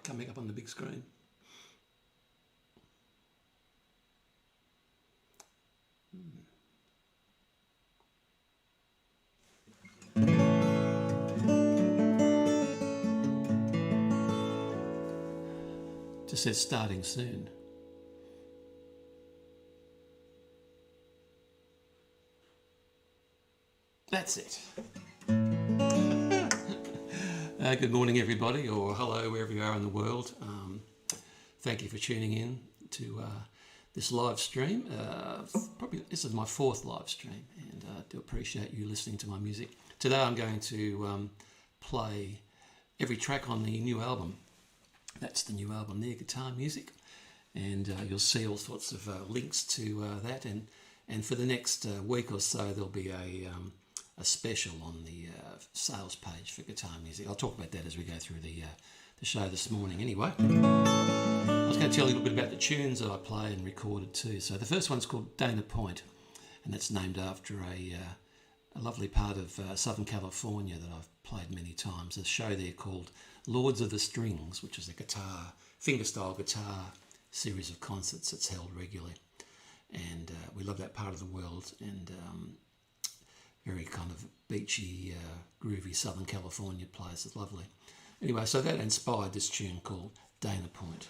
coming up on the big screen. Just says starting soon. That's it. Good morning, everybody, or hello, wherever you are in the world. Thank you for tuning in to this live stream. Probably this is my fourth live stream, and I do appreciate you listening to my music. Today I'm going to play every track on the new album. That's the new album there, Guitar Music, and you'll see all sorts of links to that. And for the next week or so, there'll be a special on the sales page for Guitar Music. I'll talk about that as we go through the show this morning. Anyway, I was going to tell you a little bit about the tunes that I play and recorded too. So the first one's called Dana Point, and that's named after a lovely part of Southern California that I've played many times. There's a show there called Lords of the Strings, which is a guitar, fingerstyle guitar series of concerts that's held regularly. And we love that part of the world, and very kind of beachy, groovy Southern California place. It's lovely. Anyway, so that inspired this tune called Dana Point.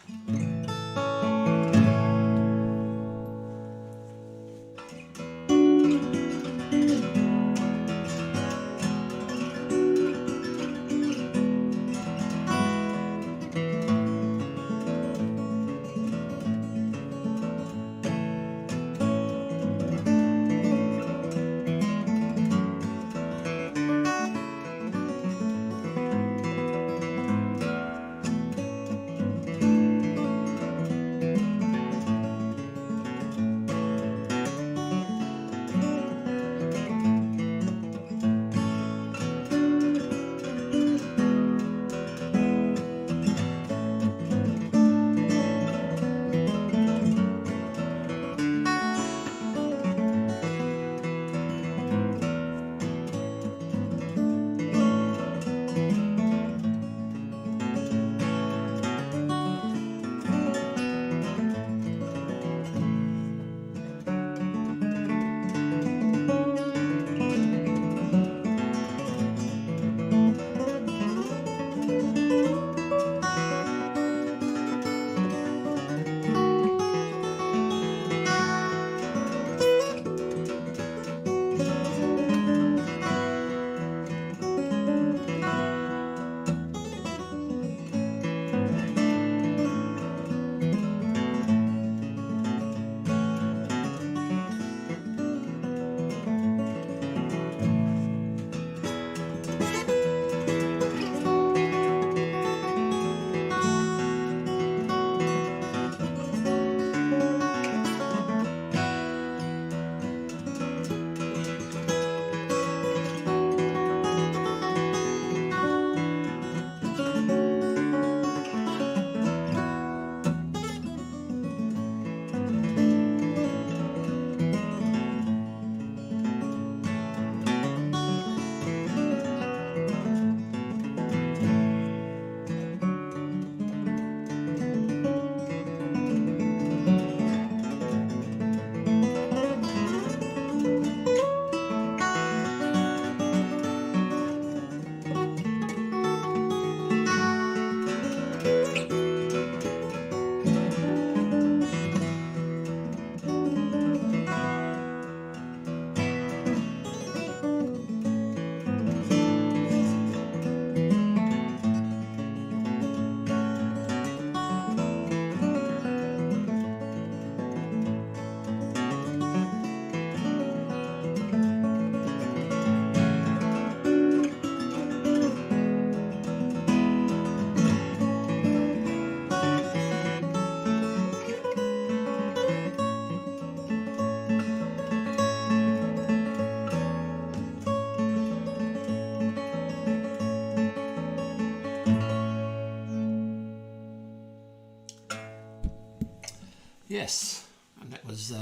Yes, and that was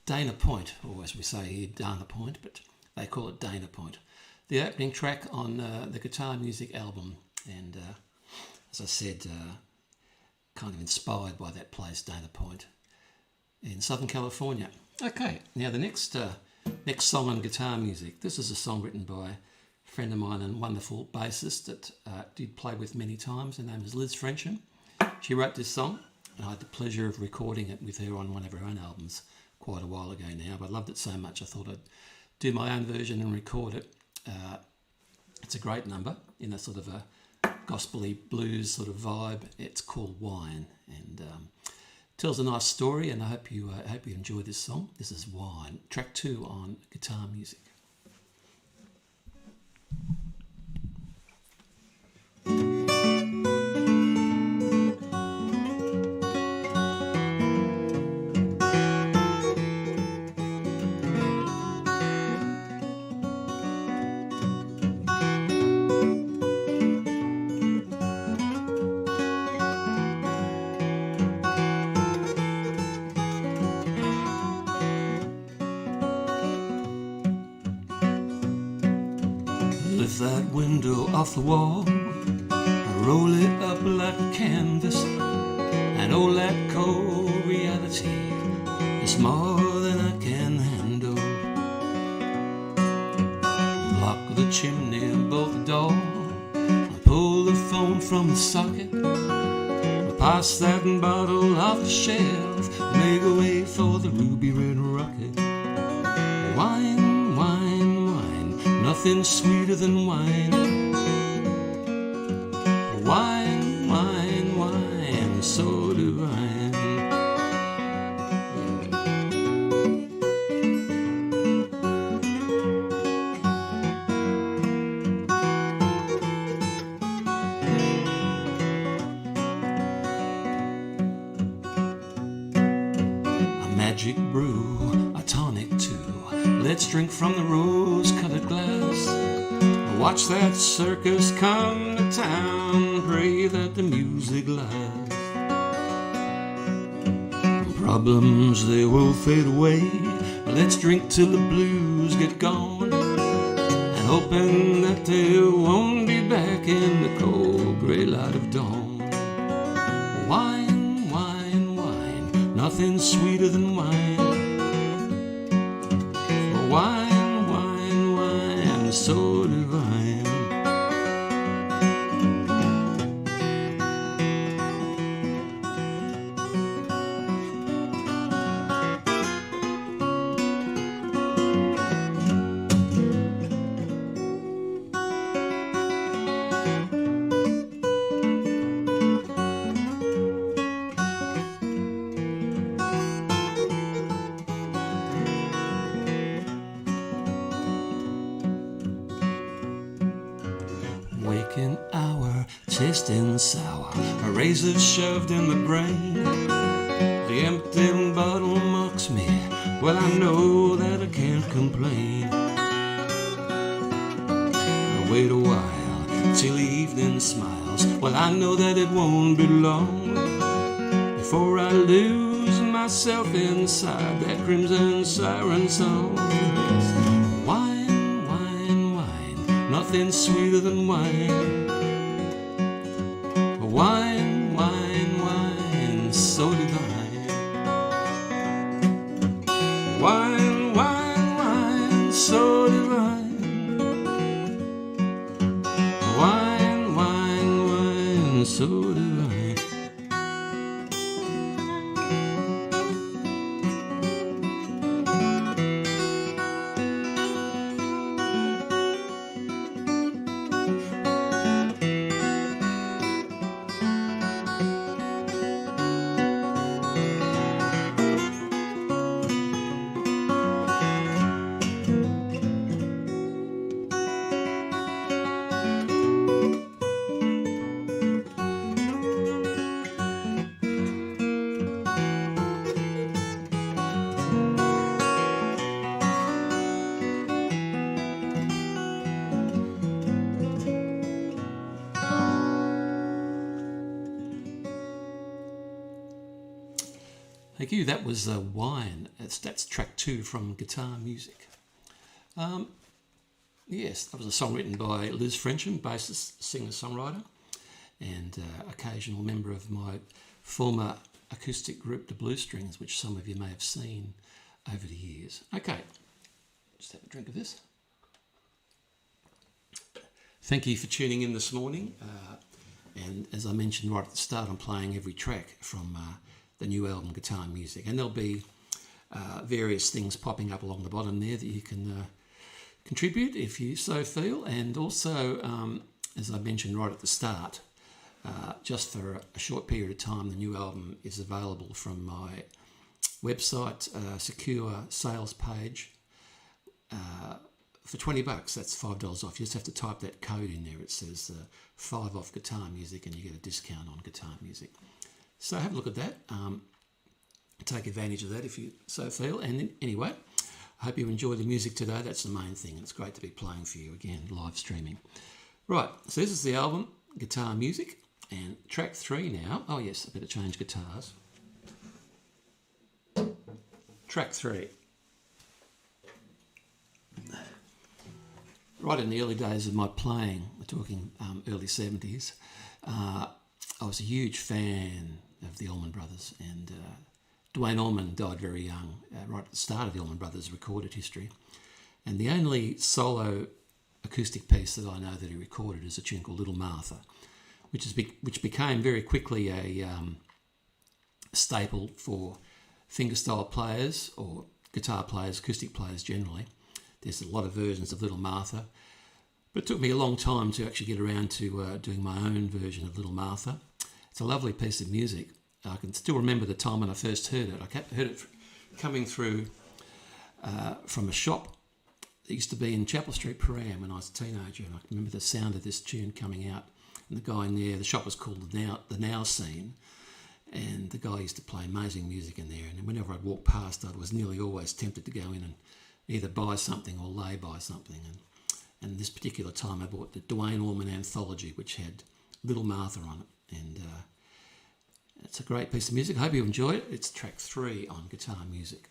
Dana Point, or as we say here, Dana Point, but they call it Dana Point. The opening track on the Guitar Music album, and as I said, kind of inspired by that place, Dana Point, in Southern California. Okay, now the next song on guitar music. This is a song written by a friend of mine and wonderful bassist that did play with many times. Her name is Liz Frensham. She wrote this song, and I had the pleasure of recording it with her on one of her own albums quite a while ago now, but I loved it so much I thought I'd do my own version and record it. It's a great number in a sort of a gospel-y blues sort of vibe. It's called Wine, and tells a nice story, and I hope you enjoy this song. This is Wine, track 2 on guitar music. Lift that window off the wall and roll it up like a canvas, and all that cold reality is more than I can handle. Block the chimney and bolt the door, and pull the phone from the socket, and pass that bottle off the shelf, make a way for the ruby red rocket. Wine, wine, wine, nothing sweeter than wine. Wine, wine, wine, so divine. A magic brew, a tonic too. Let's drink from the rose-colored glass. Watch that circus come to town. Pray that the music lasts. Problems, they will fade away. Let's drink till the blues get gone, and hoping that they won't be back in the cold grey light of dawn. Wine, wine, wine, nothing sweeter than wine. Wine, wine, wine, so divine. Waking hour, tasting sour, a razor shoved in the brain. The empty bottle mocks me, well I know that I can't complain. I wait a while till the evening smiles, well I know that it won't be long before I lose myself inside that crimson siren song. Wine, wine, wine, nothing sweeter than wine. Wine, wine, wine, so divine. Wine, wine, wine, so divine. Wine, wine, wine, so divine. Thank you. That was Wine. That's track 2 from Guitar Music. Yes, that was a song written by Liz Frensham, bassist, singer-songwriter, and occasional member of my former acoustic group, the Blue Strings, which some of you may have seen over the years. Okay, just have a drink of this. Thank you for tuning in this morning. And as I mentioned right at the start, I'm playing every track from the new album Guitar Music. And there'll be various things popping up along the bottom there that you can contribute if you so feel. And also, as I mentioned right at the start, just for a short period of time, the new album is available from my website, secure sales page, for $20. That's $5 off. You just have to type that code in there. It says 5 off Guitar Music, and you get a discount on Guitar Music. So have a look at that. Take advantage of that if you so feel. And anyway, I hope you enjoy the music today. That's the main thing. It's great to be playing for you again, live streaming. Right, so this is the album, Guitar Music, and track 3 now. Oh yes, I better change guitars. Track 3. Right in the early days of my playing, we're talking early 70s, I was a huge fan of the Allman Brothers, and Duane Allman died very young, right at the start of the Allman Brothers' recorded history. And the only solo acoustic piece that I know that he recorded is a tune called Little Martha, which became very quickly a staple for fingerstyle players or guitar players, acoustic players generally. There's a lot of versions of Little Martha, but it took me a long time to actually get around to doing my own version of Little Martha. It's a lovely piece of music. I can still remember the time when I first heard it. I heard it coming through from a shop that used to be in Chapel Street, Param, when I was a teenager, and I remember the sound of this tune coming out. And the guy in there, the shop was called the Now Scene, and the guy used to play amazing music in there. And whenever I'd walk past, I was nearly always tempted to go in and either buy something or lay by something. And this particular time I bought the Duane Allman Anthology, which had Little Martha on it. And it's a great piece of music. I hope you enjoy it. It's track 3 on Guitar Music.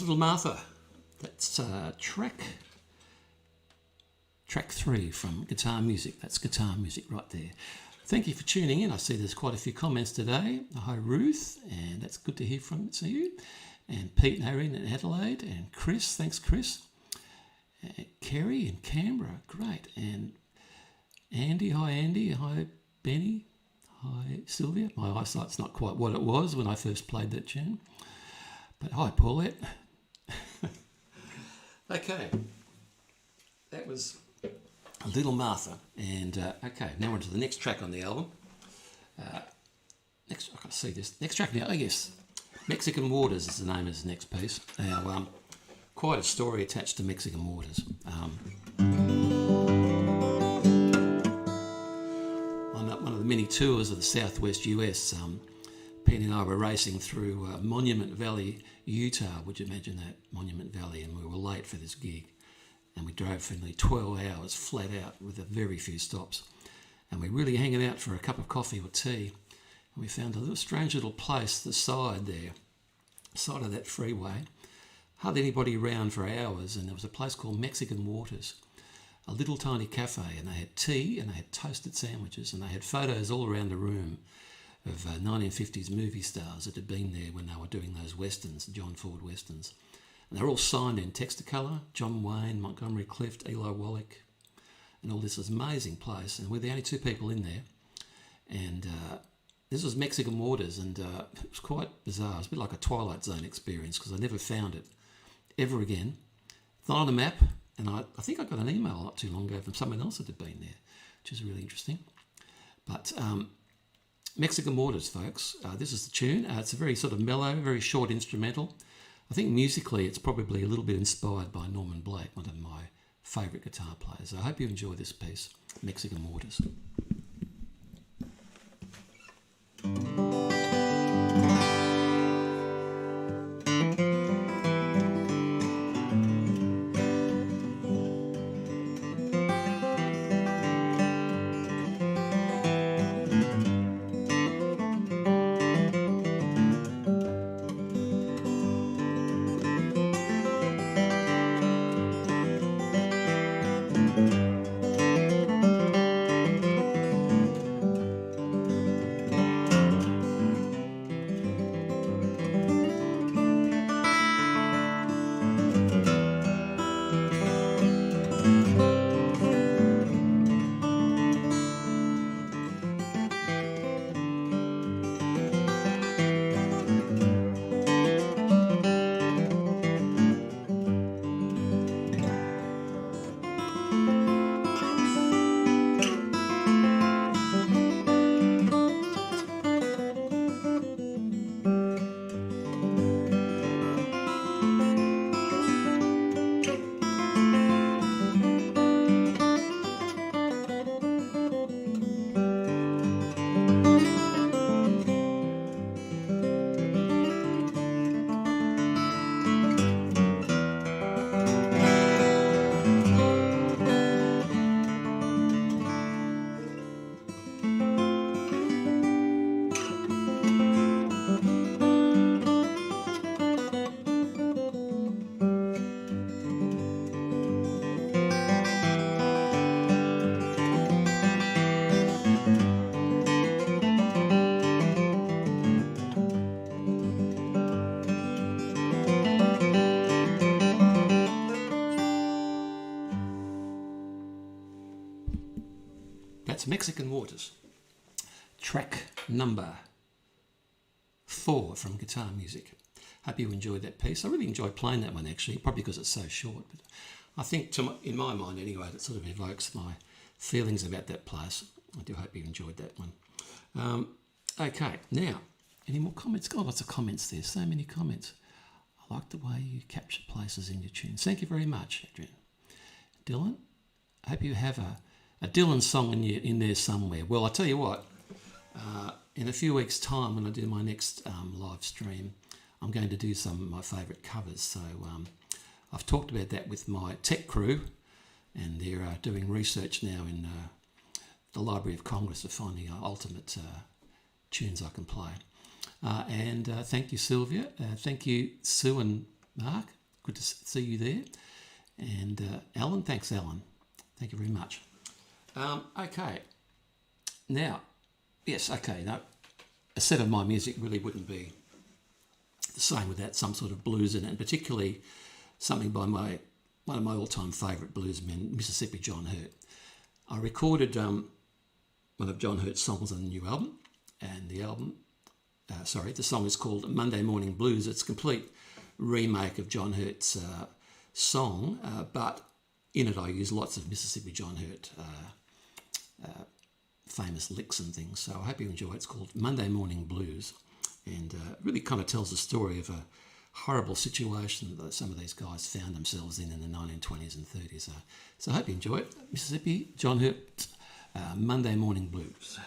Little Martha. That's track 3 from Guitar Music. That's Guitar Music right there. Thank you for tuning in. I see there's quite a few comments today. Hi Ruth, and that's good to hear from you. And Pete and Erin in Adelaide, and Chris, thanks Chris. Kerry in Canberra, great. And Andy, hi Benny, hi Sylvia. My eyesight's not quite what it was when I first played that tune. But hi Paulette. Okay, that was Little Martha. And okay, now we're on to the next track on the album. Next, I can see this. Next track now, yes. Mexican Waters is the name of this next piece. Now, quite a story attached to Mexican Waters. On one of the many tours of the southwest US, Pete and I were racing through Monument Valley, Utah. Would you imagine that? Monument Valley, and we were late for this gig. And we drove for nearly 12 hours flat out with a very few stops. And we were really hanging out for a cup of coffee or tea. And we found a little strange little place, the side there, side of that freeway. Hardly anybody around for hours, and there was a place called Mexican Waters, a little tiny cafe, and they had tea and they had toasted sandwiches, and they had photos all around the room of 1950s movie stars that had been there when they were doing those westerns, John Ford westerns. And they're all signed in Technicolor, John Wayne, Montgomery Clift, Eli Wallach, and all this amazing place. And we're the only two people in there. And this was Mexican Waters, and it was quite bizarre. It was a bit like a Twilight Zone experience because I never found it ever again. It's not on the map, and I think I got an email not too long ago from someone else that had been there, which is really interesting. But Mexican Waters, folks, this is the tune. It's a very sort of mellow, very short instrumental. I think musically it's probably a little bit inspired by Norman Blake, one of my favourite guitar players. I hope you enjoy this piece, Mexican Waters. That's Mexican Waters, track number 4 from Guitar Music. Hope you enjoyed that piece. I really enjoyed playing that one actually, probably because it's so short, but I think in my mind anyway, it sort of evokes my feelings about that place. I do hope you enjoyed that one. Okay, now, any more comments? God, lots of comments there, so many comments. I like the way you capture places in your tunes. Thank you very much, Adrian. Dylan, I hope you have a Dylan song in there somewhere. Well, I'll tell you what, in a few weeks' time when I do my next live stream, I'm going to do some of my favourite covers. So I've talked about that with my tech crew, and they're doing research now in the Library of Congress to find the ultimate tunes I can play. And thank you, Sylvia. Thank you, Sue and Mark, good to see you there. And Alan, thanks Alan. Thank you very much. Okay. Now, yes, okay. Now, a set of my music really wouldn't be the same without some sort of blues in it, and particularly something by one of my all-time favourite bluesmen, Mississippi John Hurt. I recorded one of John Hurt's songs on the new album, and the song is called Monday Morning Blues. It's a complete remake of John Hurt's song, but in it I use lots of Mississippi John Hurt famous licks and things, so I hope you enjoy it. It's called Monday Morning Blues, and it really kind of tells the story of a horrible situation that some of these guys found themselves in the 1920s and 30s. So I hope you enjoy it. Mississippi John Hurt, Monday Morning Blues.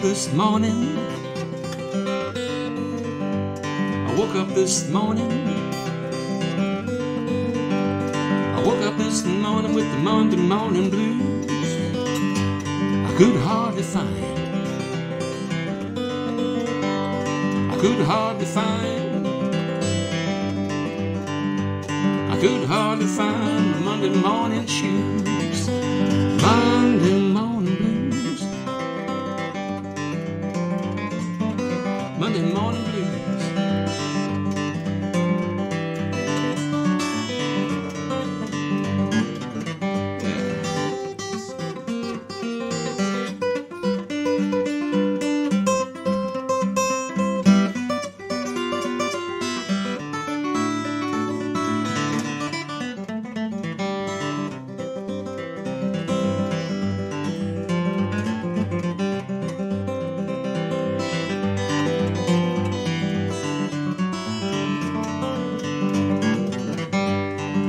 This morning, I woke up this morning with the Monday morning blues. I could hardly find the Monday morning shoes. Monday morning blues. Monday morning blues.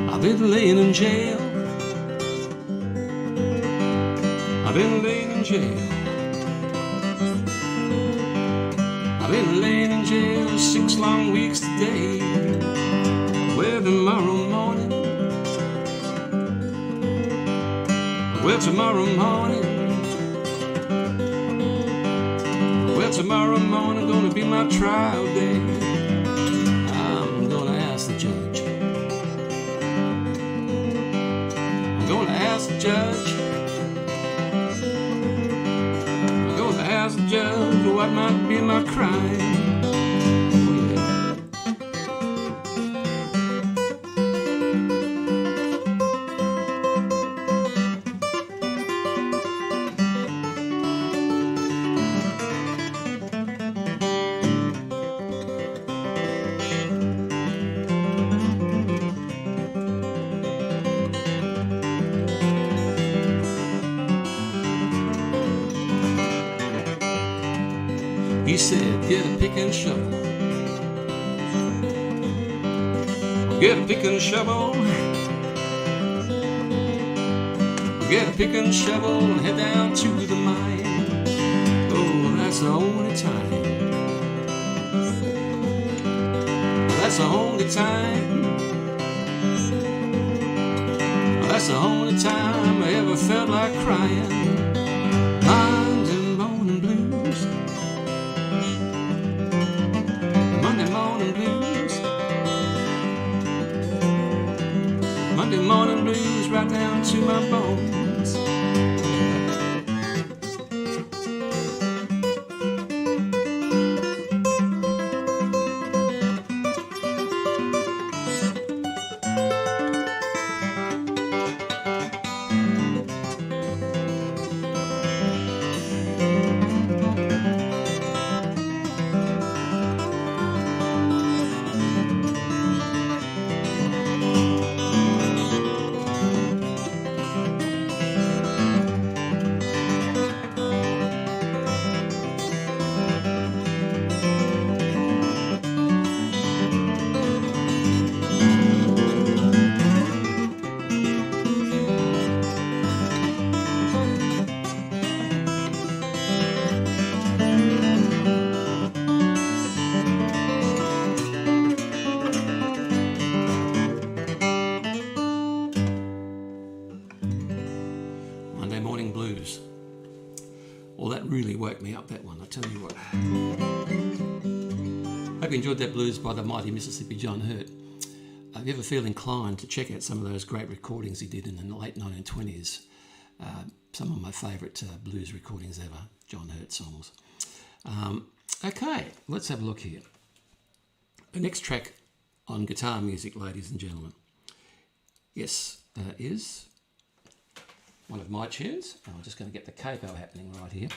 I've been laying in jail. I've been laying in jail. I've been laying in jail 6 long weeks today. Well, tomorrow morning, tomorrow morning gonna be my trial day. I'm gonna ask the judge. I'm gonna ask the judge. I'm gonna ask the judge what might be my crime. He said, get a pick and shovel. Get a pick and shovel. Get a pick and shovel and head down to the mine. Oh, that's the only time. That's the only time. That's the only time I ever felt like crying. Monday morning blues. Monday morning blues. Monday morning blues right down to my bones. really woke me up, that one, I tell you what. Hope you enjoyed that blues by the mighty Mississippi John Hurt. If you ever feel inclined to check out some of those great recordings he did in the late 1920s, some of my favourite blues recordings ever, John Hurt songs. Okay, let's have a look here. The next track on guitar music, ladies and gentlemen, yes, is one of my tunes. I'm just going to get the capo happening right here.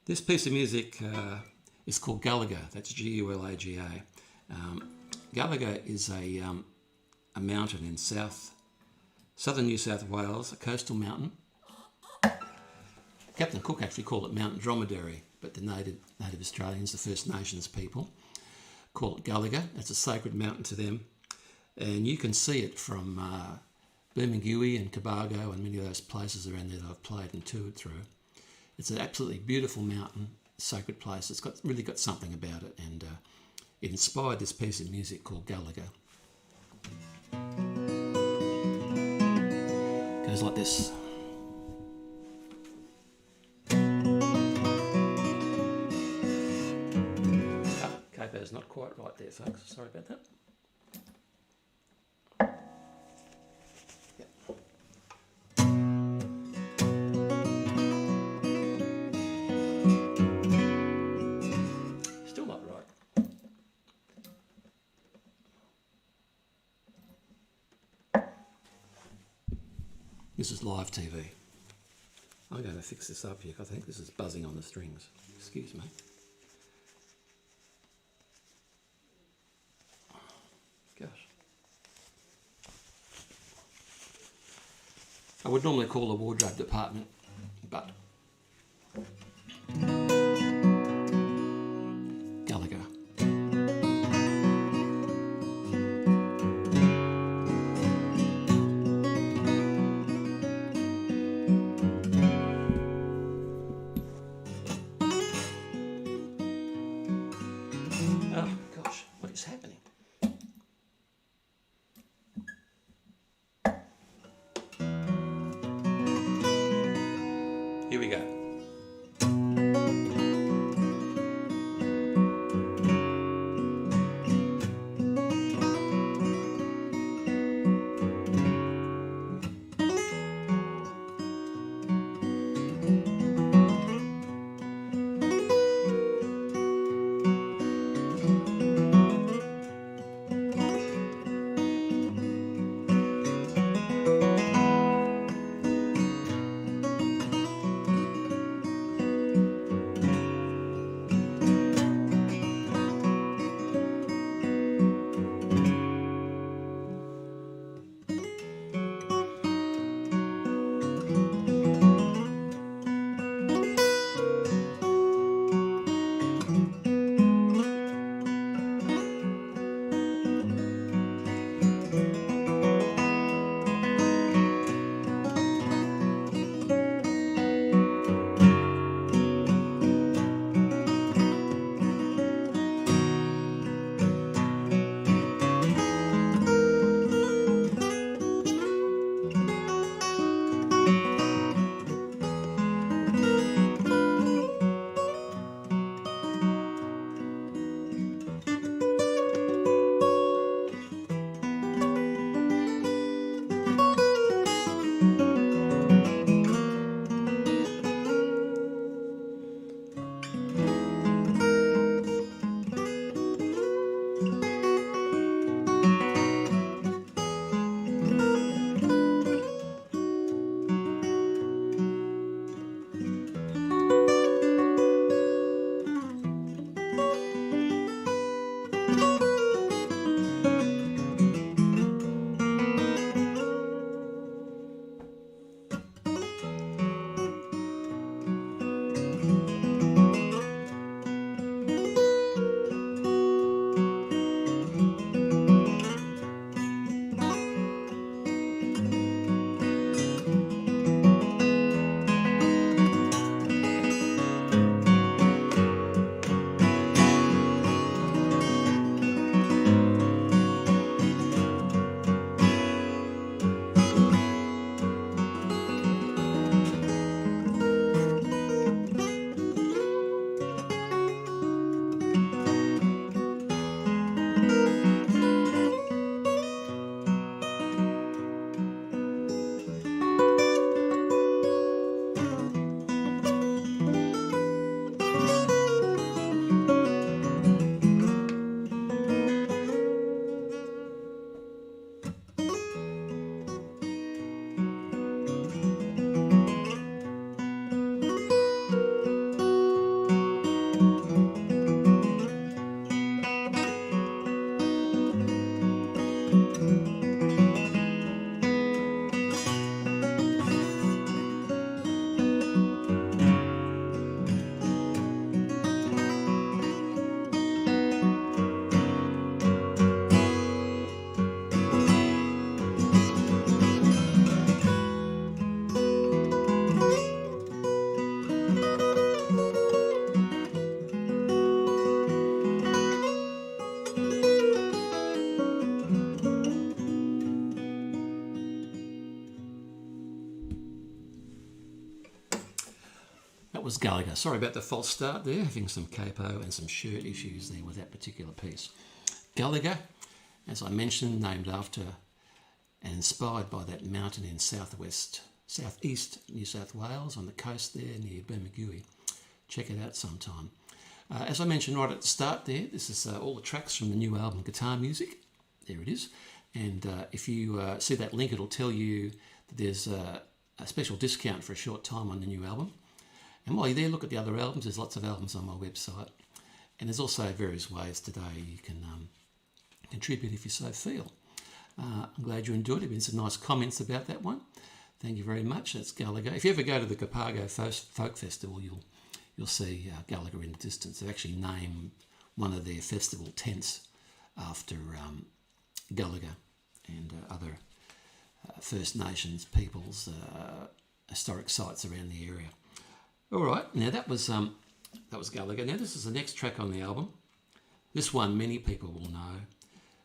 This piece of music is called Gallagher. That's Gulaga. Gallagher is a mountain in southern New South Wales, a coastal mountain. Captain Cook actually called it Mount Dromedary, but the native Australians, the First Nations people, call it Gallagher. It's a sacred mountain to them. And you can see it from Bermingui and Cobargo and many of those places around there that I've played and toured through. It's an absolutely beautiful mountain, sacred place. It's really got something about it, and it inspired this piece of music called Gallagher. It goes like this. Capo's not quite right there, folks. Sorry about that. Still not right. This is live TV. I'm going to fix this up here. I think this is buzzing on the strings. Excuse me. Gosh. I would normally call the wardrobe department, but Gallagher. Oh gosh, what is happening? was Gallagher. Sorry about the false start there, having some capo and some shirt issues there with that particular piece. Gallagher, as I mentioned, named after and inspired by that mountain in southeast New South Wales on the coast there near Bermagui. Check it out sometime. As I mentioned right at the start there, this is all the tracks from the new album Guitar Music. There it is. And if you see that link, it'll tell you that there's a special discount for a short time on the new album. And while you're there, look at the other albums. There's lots of albums on my website. And there's also various ways today you can contribute if you so feel. I'm glad you enjoyed it. There have been some nice comments about that one. Thank you very much. That's Gallagher. If you ever go to the Copago Folk Festival, you'll see Gallagher in the distance. They actually name one of their festival tents after Gallagher and other First Nations peoples, historic sites around the area. All right, now that was Gallagher. Now this is the next track on the album. This one many people will know,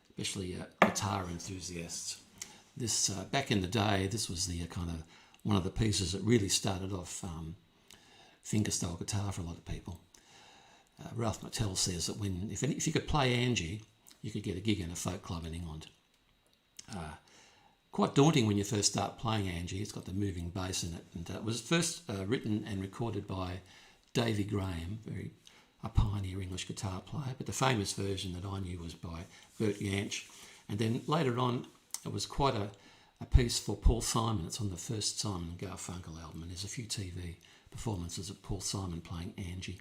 especially guitar enthusiasts. This back in the day, this was the kind of one of the pieces that really started off fingerstyle guitar for a lot of people. Ralph McTell says that if you could play Angie, you could get a gig in a folk club in England. Quite daunting when you first start playing Angie. It's got the moving bass in it, and it was first written and recorded by Davy Graham, a pioneer English guitar player, but the famous version that I knew was by Bert Jansch. And then later on, it was quite a piece for Paul Simon. It's on the first Simon & Garfunkel album, and there's a few TV performances of Paul Simon playing Angie.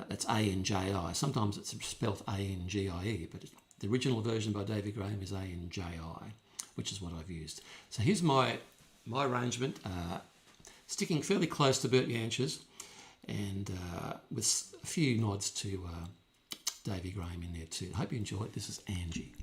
That's A-N-J-I. Sometimes it's spelt A-N-G-I-E, but the original version by Davy Graham is A-N-J-I, which is what I've used. So here's my arrangement, sticking fairly close to Bert Jansch's, and with a few nods to Davy Graham in there too. I hope you enjoyed. This is Angie.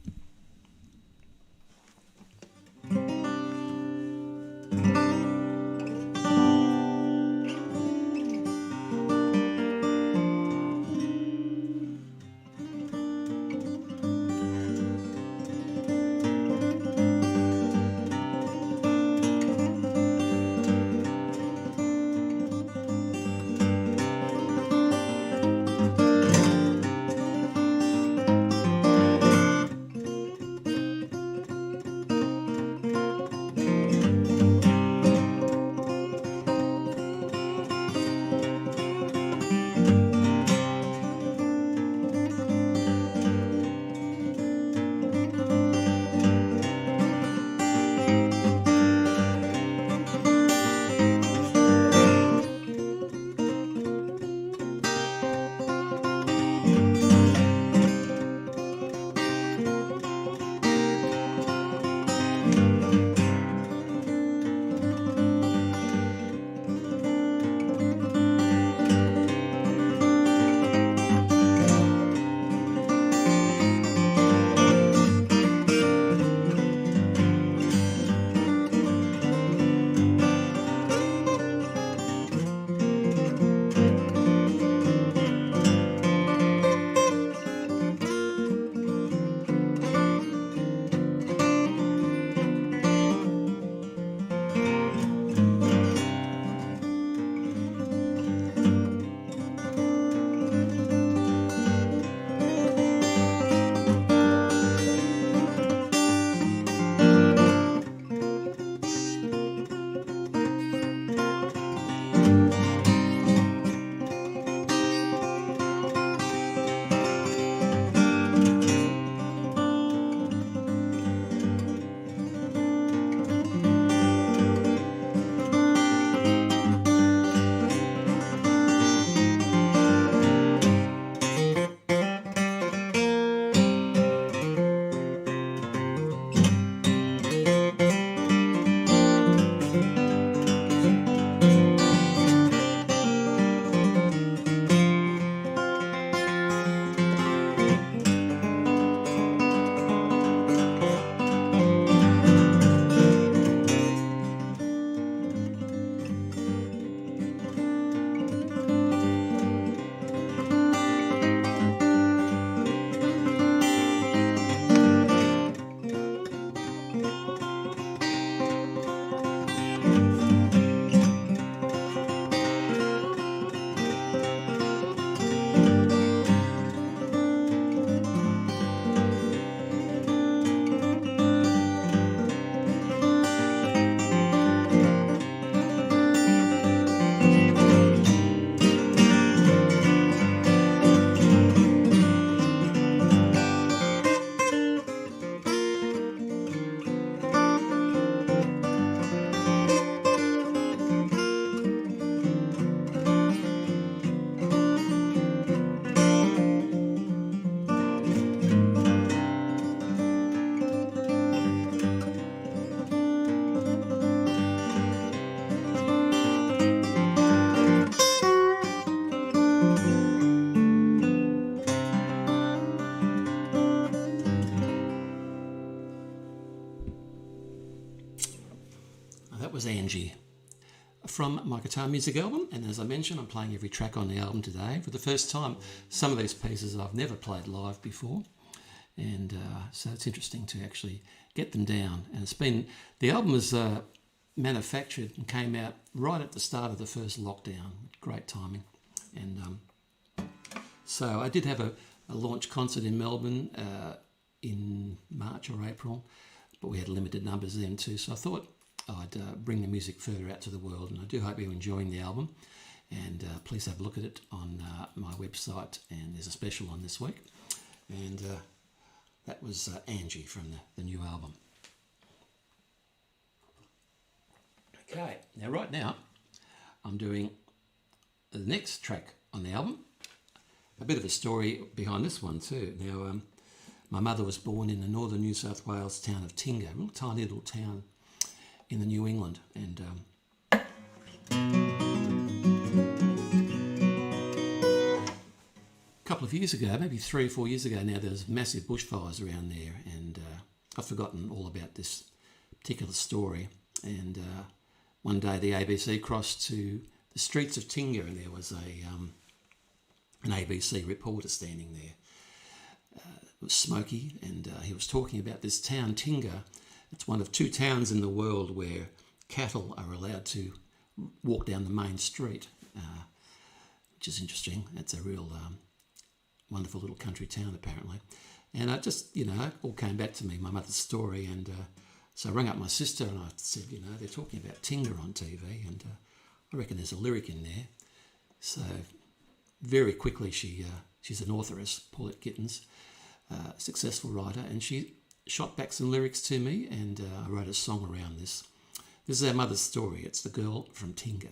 That was Angie from my guitar music album, and as I mentioned, I'm playing every track on the album today for the first time. Some of these pieces I've never played live before, and so it's interesting to actually get them down. And it's been, the album was manufactured and came out right at the start of the first lockdown. Great timing. And so I did have a launch concert in Melbourne in March or April, but we had limited numbers then too, so I thought I'd bring the music further out to the world, and I do hope you're enjoying the album, and please have a look at it on my website, and there's a special on this week. And that was Angie from the new album. Okay, now right now I'm doing the next track on the album. A bit of a story behind this one too. Now, my mother was born in the northern New South Wales town of Tinga, a tiny little town in the New England, and a couple of years ago, maybe 3 or 4 years ago now, there was massive bushfires around there, and I've forgotten all about this particular story. And one day the ABC crossed to the streets of Tinga, and there was an ABC reporter standing there. It was smoky, and he was talking about this town, Tinga. It's one of 2 towns in the world where cattle are allowed to walk down the main street, which is interesting. It's a real wonderful little country town, apparently. And I just, all came back to me, my mother's story, and so I rang up my sister and I said, they're talking about Tinga on TV, and I reckon there's a lyric in there. So very quickly, she's an authoress, Paulette Gittins, successful writer, and she shot back some lyrics to me, and I wrote a song around this. This is our mother's story. It's The Girl from Tinga.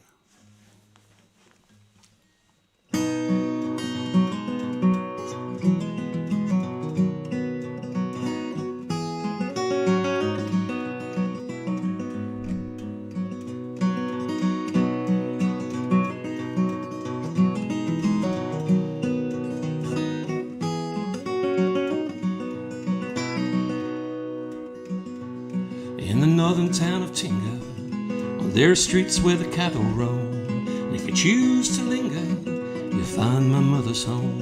In the northern town of Tinga, on their streets where the cattle roam, and if you choose to linger, you'll find my mother's home.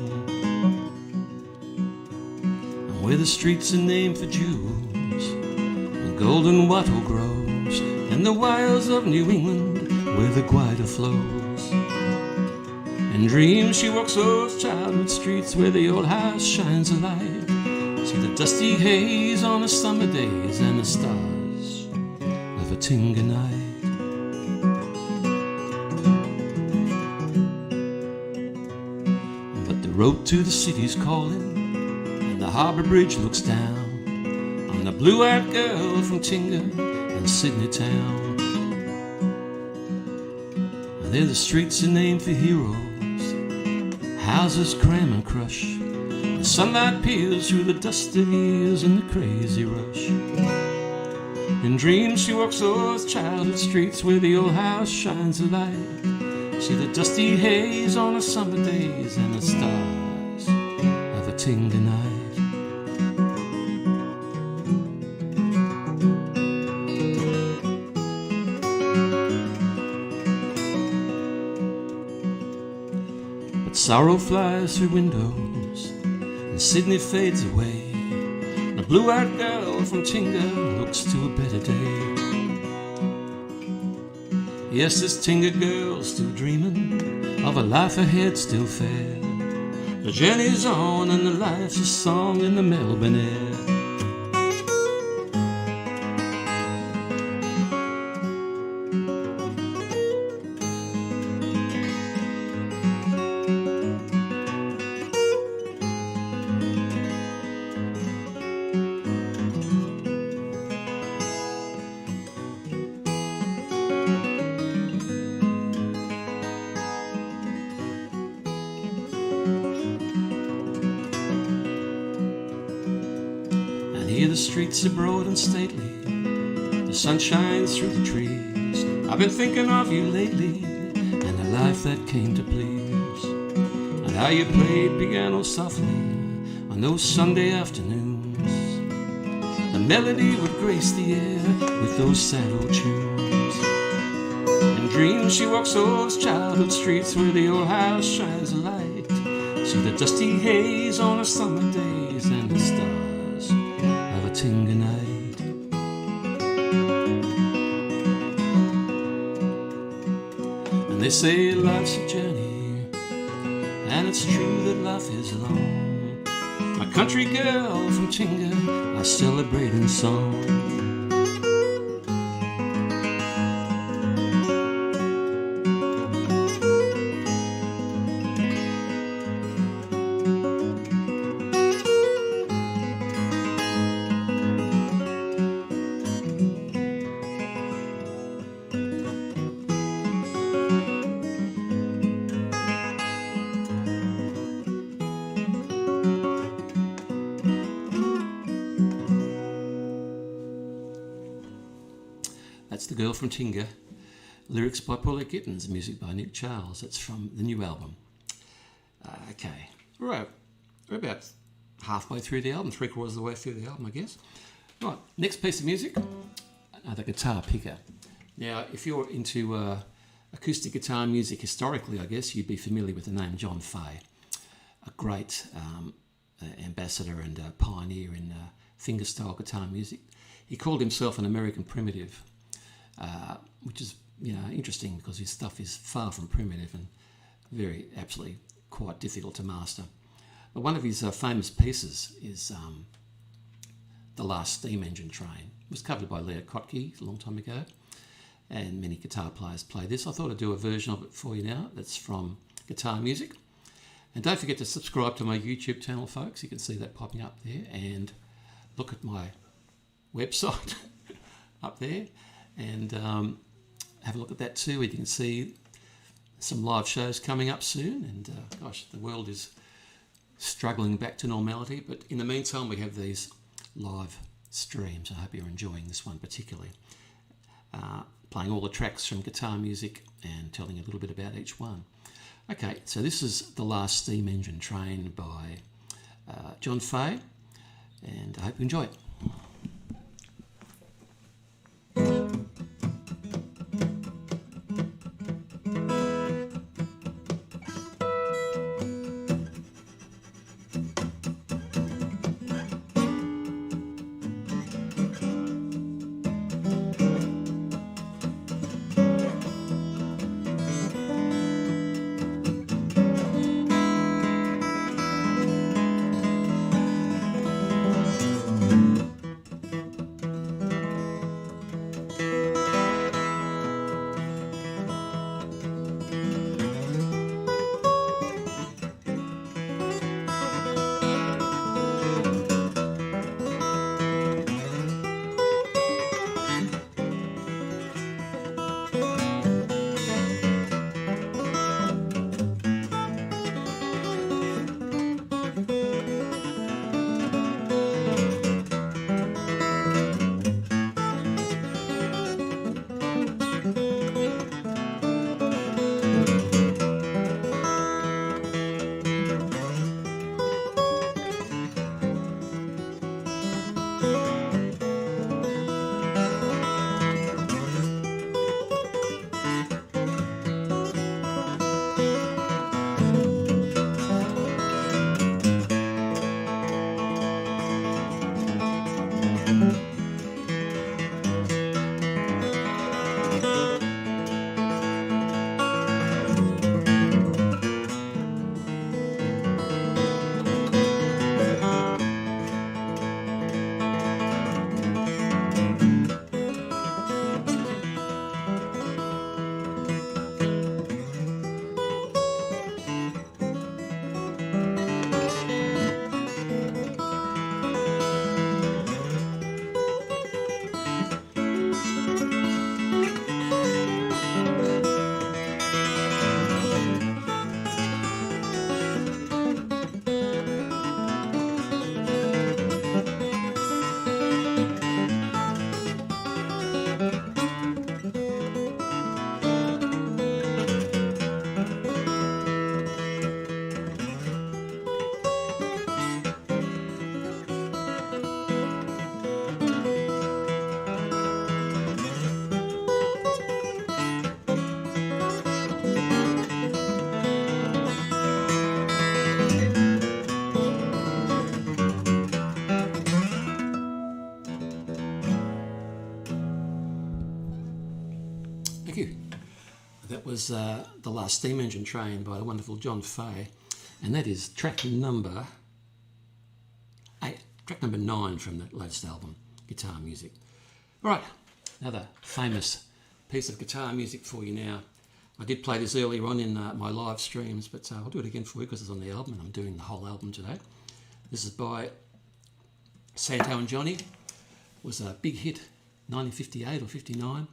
And where the streets are named for jewels, and golden wattle grows, and the wilds of New England where the Guida flows. In dreams she walks those childhood streets where the old house shines a light. See the dusty haze on the summer days and the stars of a Tinga night. But the road to the city's calling, and the harbour bridge looks down on the blue-eyed girl from Tinga and Sydney town. And there the streets are named for heroes, houses cram and crush, the sunlight peels through the dust of years and the crazy rush. In dreams she walks those childhood streets where the old house shines a light. See the dusty haze on the summer days and the stars of a Tinga night. But sorrow flies through windows and Sydney fades away. The blue-eyed girl from Tinga looks to a better day. Yes, this Tinga girl's still dreaming of a life ahead still fair. The journey's on and the life's a song in the Melbourne air. Here the streets are broad and stately, the sun shines through the trees. I've been thinking of you lately, and the life that came to please. And how you played piano softly on those Sunday afternoons. The melody would grace the air with those sad old tunes. dreams she walks those childhood streets where the old house shines a light. See the dusty haze on her summer days and the stars of a Tinga night. And they say life's a journey, and it's true that life is long. My country girl from Tinga, I celebrate in song. That's The Girl from Tinga. Lyrics by Paula Gittins, music by Nick Charles. That's from the new album. Okay, right, we're about halfway through the album, 3/4 of the way through the album, I guess. Right, next piece of music, another guitar picker. Now, if you're into acoustic guitar music historically, I guess you'd be familiar with the name John Fay, a great ambassador and pioneer in fingerstyle guitar music. He called himself an American primitive, which is interesting because his stuff is far from primitive and absolutely quite difficult to master. But one of his famous pieces is The Last Steam Engine Train. It was covered by Leo Kottke a long time ago, and many guitar players play this. I thought I'd do a version of it for you now that's from Guitar Music. And don't forget to subscribe to my YouTube channel, folks. You can see that popping up there, and look at my website up there, and have a look at that too. You can see some live shows coming up soon, and gosh, the world is struggling back to normality, but in the meantime we have these live streams. I hope you're enjoying this one particularly, playing all the tracks from Guitar Music and telling you a little bit about each one. Okay, so this is The Last Steam Engine Train by John Fay, and I hope you enjoy it. Thank you. That was The Last Steam Engine Train by the wonderful John Fay, and that is track number 9 from the latest album, Guitar Music. All right, another famous piece of guitar music for you now. I did play this earlier on in my live streams, but I'll do it again for you because it's on the album and I'm doing the whole album today. This is by Santo and Johnny. It was a big hit, 1958 or 59.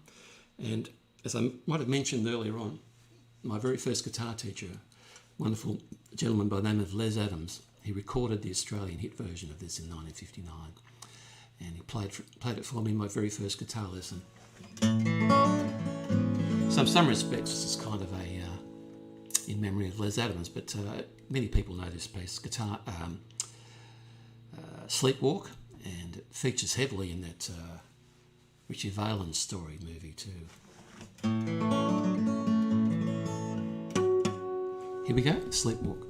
And as I might have mentioned earlier on, my very first guitar teacher, wonderful gentleman by the name of Les Adams, he recorded the Australian hit version of this in 1959. And he played it for me in my very first guitar lesson. So in some respects, this is kind of in memory of Les Adams, but many people know this piece, guitar Sleepwalk, and it features heavily in that Richie Valens story movie too. Here we go, Sleepwalk.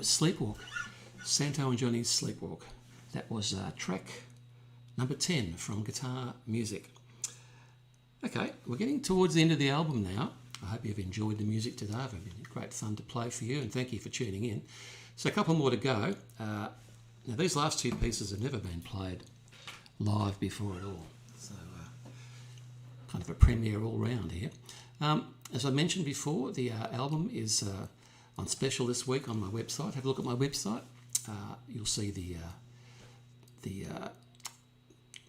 Sleepwalk, Santo and Johnny's Sleepwalk. That was track number 10 from Guitar Music. Okay, we're getting towards the end of the album now. I hope you've enjoyed the music today. It's been great fun to play for you, and thank you for tuning in. So a couple more to go. Now these last two pieces have never been played live before at all. So kind of a premiere all round here. As I mentioned before, the album is on special this week on my website. Have a look at my website. You'll see the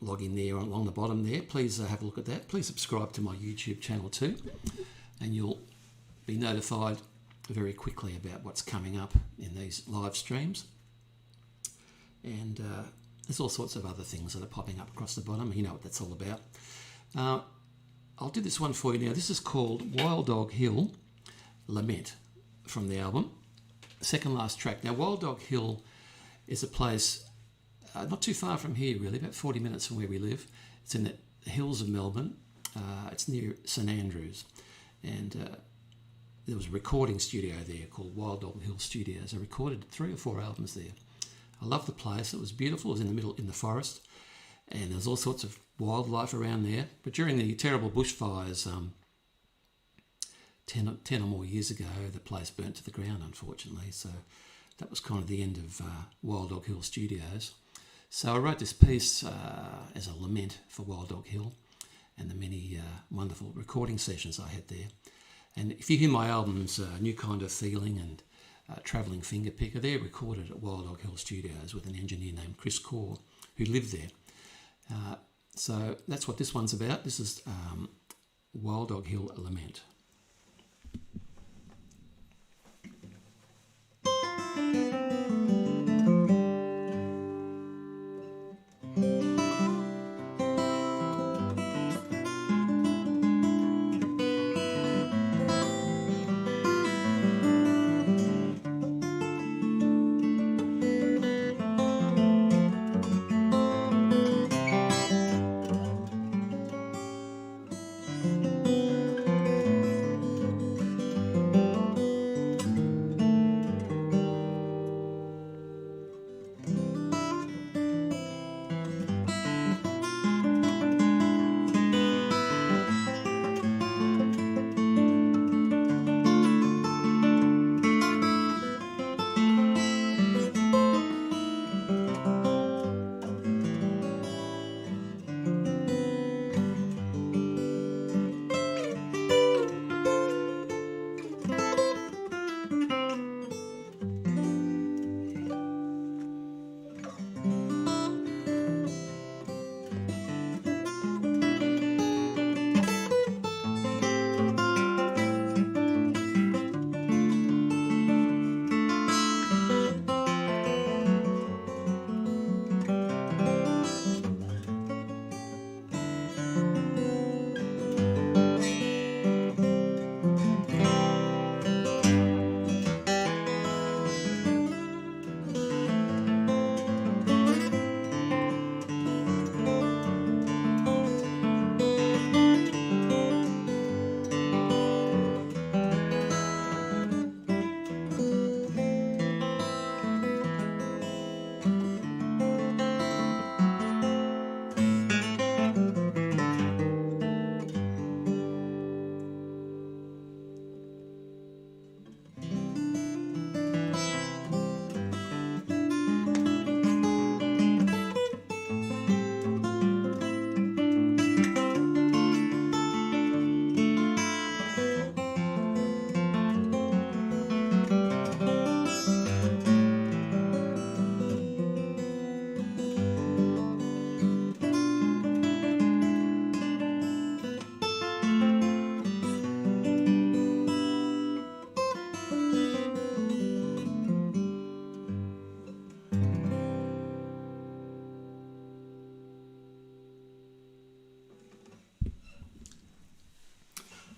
login there along the bottom there. Please have a look at that. Please subscribe to my YouTube channel too, and you'll be notified very quickly about what's coming up in these live streams. And there's all sorts of other things that are popping up across the bottom. You know what that's all about. I'll do this one for you now. This is called Wild Dog Hill Lament from the album. Second last track. Now, Wild Dog Hill is a place not too far from here, really, about 40 minutes from where we live. It's in the hills of Melbourne. It's near St Andrews. And there was a recording studio there called Wild Dog Hill Studios. I recorded 3 or 4 albums there. I love the place. It was beautiful. It was in the middle, in the forest. And there's all sorts of wildlife around there. But during the terrible bushfires 10 or more years ago, the place burnt to the ground, unfortunately. So that was kind of the end of Wild Dog Hill Studios. So I wrote this piece as a lament for Wild Dog Hill and the many wonderful recording sessions I had there. And if you hear my albums, New Kind of Feeling and Travelling Finger Picker, they're recorded at Wild Dog Hill Studios with an engineer named Chris Core, who lived there. So that's what this one's about. This is Wild Dog Hill Lament.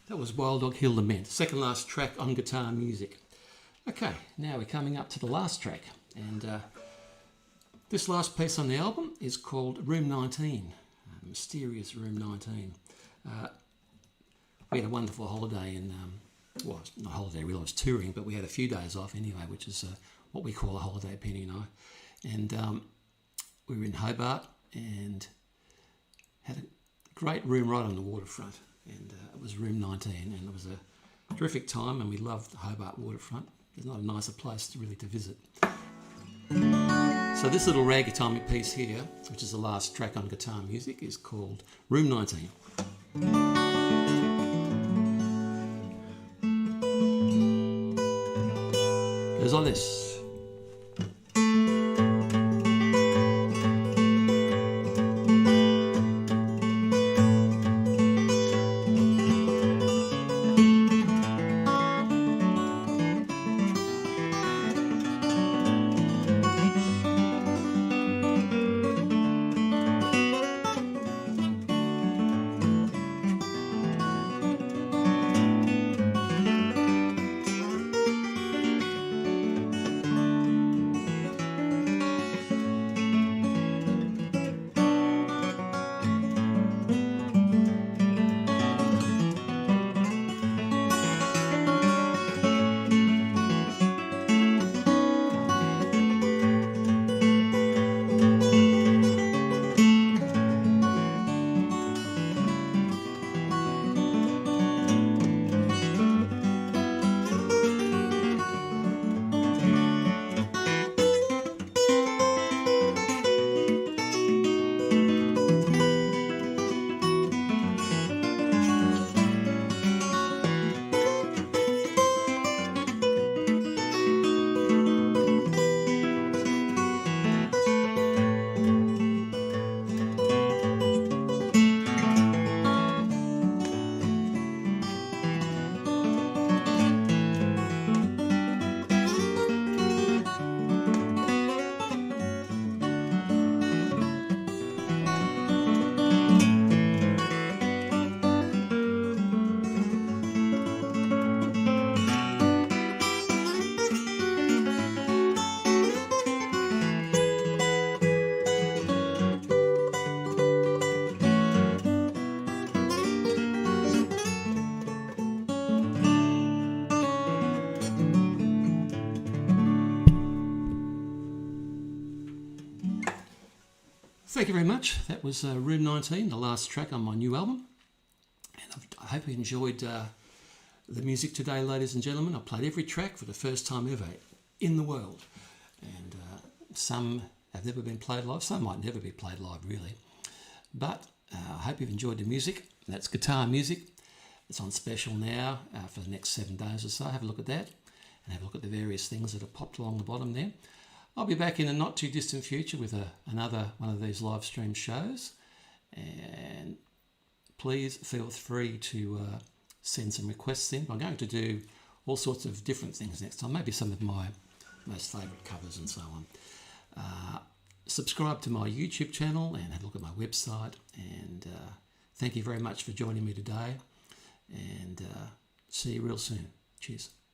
That was Wild Dog Hill Lament, second last track on guitar music. Okay, now we're coming up to the last track, and this last piece on the album is called Room 19, Mysterious Room 19. We had a wonderful holiday in, well, it's not a holiday really, I was touring, but we had a few days off anyway, which is what we call a holiday, Penny and I. And we were in Hobart and had a great room right on the waterfront. And it was room 19, and it was a terrific time, and we loved the Hobart waterfront. There's not a nicer place to visit. So this little ragatomic piece here, which is the last track on guitar music, is called Room 19. Goes like this. Thank you very much. That was Room 19, the last track on my new album. And I hope you enjoyed the music today, ladies and gentlemen. I played every track for the first time ever in the world. And some have never been played live. Some might never be played live, really. But I hope you've enjoyed the music. That's guitar music. It's on special now for the next 7 days or so. Have a look at that and have a look at the various things that are popped along the bottom there. I'll be back in the not too distant future with another one of these live stream shows, and please feel free to send some requests in. I'm going to do all sorts of different things next time, maybe some of my most favourite covers and so on. Subscribe to my YouTube channel and have a look at my website, and thank you very much for joining me today, and see you real soon. Cheers.